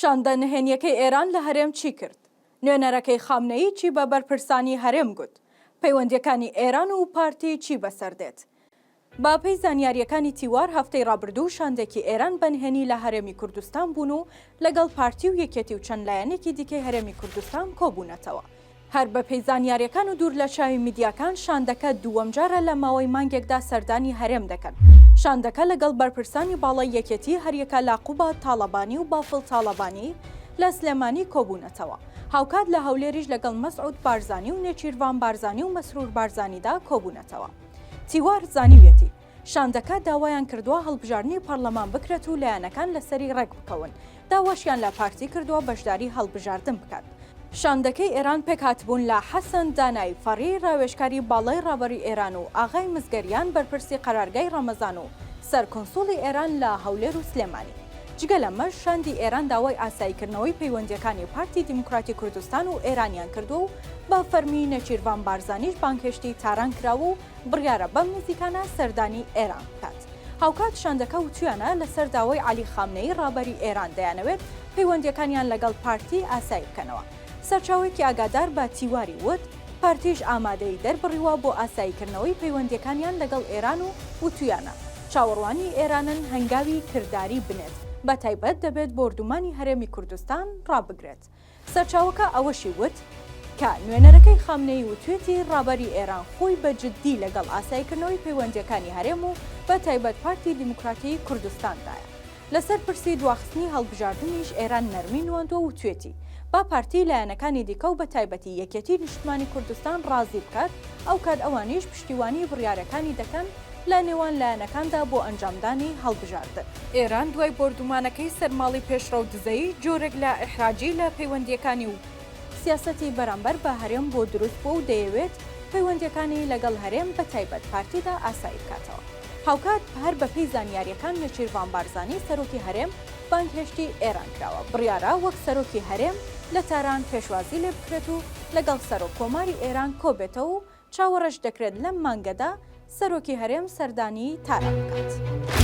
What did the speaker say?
شاندە نهێنیەکەی ئێران لە هەرێم چی کرد؟ نوێنەرەکەی خامنەیی چی بە بەرپرسانی هەرێم گوت؟ پەیوەندیەکانی ئێران و پارتی چی بەسەردێت؟ باپەی زانیاریەکانی تیوار هەفتەی ڕابردوو شاندێکی ئێران بەنهێنی لە هەرێمی کوردستان بوون و لەگەڵ پارتی و یەکێتی و چەند لایەنێکی دیکەی هەرێمی کوردستان کۆبوونەتەوە. هەر بەپەی زانیاریەکان و دوور لە چاوی میدیاکان شاندەکە دووەم جارە لە ماوەی مانگێکدا سەردانی هەرێم دەکەن. شاندەکە لەگەڵ بەرپرسانی باڵای یەکێتی هەریەکە لاقوبە تاڵەبانی و بافڵ تاڵەبانی لە سلێمانی کۆبوونەتەوە. هاوکات لە هەولێریش لەگەڵ مەسعود بارزانی و نێچیروان بارزانی و مەسرور بارزانیدا کۆبوونەتەوە. تیوار زانیوێتی شاندەکە داوایان کردووە هەڵبژارنی پەرلەمان بکرێت و لایەنەکان لەسەری ڕێک بکەون. داواشیان لە پارتی کردووە بەشداری هەڵبژاردن بکات. شاندەکەی ئێران پێک هاتبوون لە حەسەن دانای فەڕی ڕاوێژکاری باڵای ڕابەری ئێران و ئاغای مزگەریان بەرپرسی قەرارگای ڕەمەزان و سەرکۆنسوڵی ئێران لە هەولێر و سلێمانی. جگە لەمەش شاندی ئێران داوای ئاساییکردنەوەی پەیوەندیەکانی پارتی دیموکراتی کوردستان و ئێرانیان کردو و بە فەرمی نەچیروان بارزانیش بانکهێشتی تاران کراوە و بڕیارە بەم نزیکانە سەردانی ئێران بکات. هاوکات شاندەکە وتویانە لەسەر داوای عەلی خامنەیی ڕابەری ئێران دەیانەوێت پەیوەندیەکانیان لەگەڵ پارتی ئاسایی بکەنەوە. سەرچاوێکی ئاگادار بە تیواری وت پارتیش ئامادەی دەربڕیوە بۆ ئاساییکردنەوەی پەیوەندیەکانیان لەگەڵ ئێران و وتویانە چاوەڕوانی ئێرانن هەنگاوی کردداری بنێت بە تایبەت دەبێت بۆردومانی هەرێمی کوردستان ڕابگرێت. سەرچاوەکە ئەوەشی وت کە نوێنەرەکەی خامنەیی وتوێتی ڕابەری ئێران خۆی بە جددی لەگەڵ ئاساییکردنەوەی پەیوەندیەکانی هەرێم و بە تایبەت پارتی دیموکراتی کوردستاندایە. لەسەر پرسی دواخستنی هەڵبژاردنیش ئێران نەرمی نواندووە وتوێتی با پارتی لایەنەکانی دیکە و بە تایبەتی یەکێتی نیشتمانی کوردستان ڕازی بکات ئەو کات ئەوانیش پشتیوانی بڕیارەکانی دەکەن لە نێوان لایەنەکاندا بۆ ئەنجامدانی هەڵبژاردن. ئێران دوای بۆردومانەکەی سەرماڵی پێشڕە و دزەیی جۆرێک لە ئیحراجی لە پەیوەندیەکانی و سیاسەتی بەرامبەر بە هەرێم بۆ دروست بوو و دەیەوێت پەیوەندیەکانی لەگەڵ هەرێم بە تایبەت پارتیدا ئاسایی بکاتەوە. هاوکات هەر بەپێی زانیاریەکان نێچیروان بارزانی سەرۆکی هەرێم بانکهێشتی ئێران کراوە. بڕیارە وەک سەرۆکی هەرێم لە تاران پێشوازی لێ بکرێت و لەگەڵ سەرۆک کۆماری ئێران کۆبێتەوە و چاوەڕێژ دەکرێت لەم مانگەدا سەرۆکی هەرێم سەردانی تاران بکات.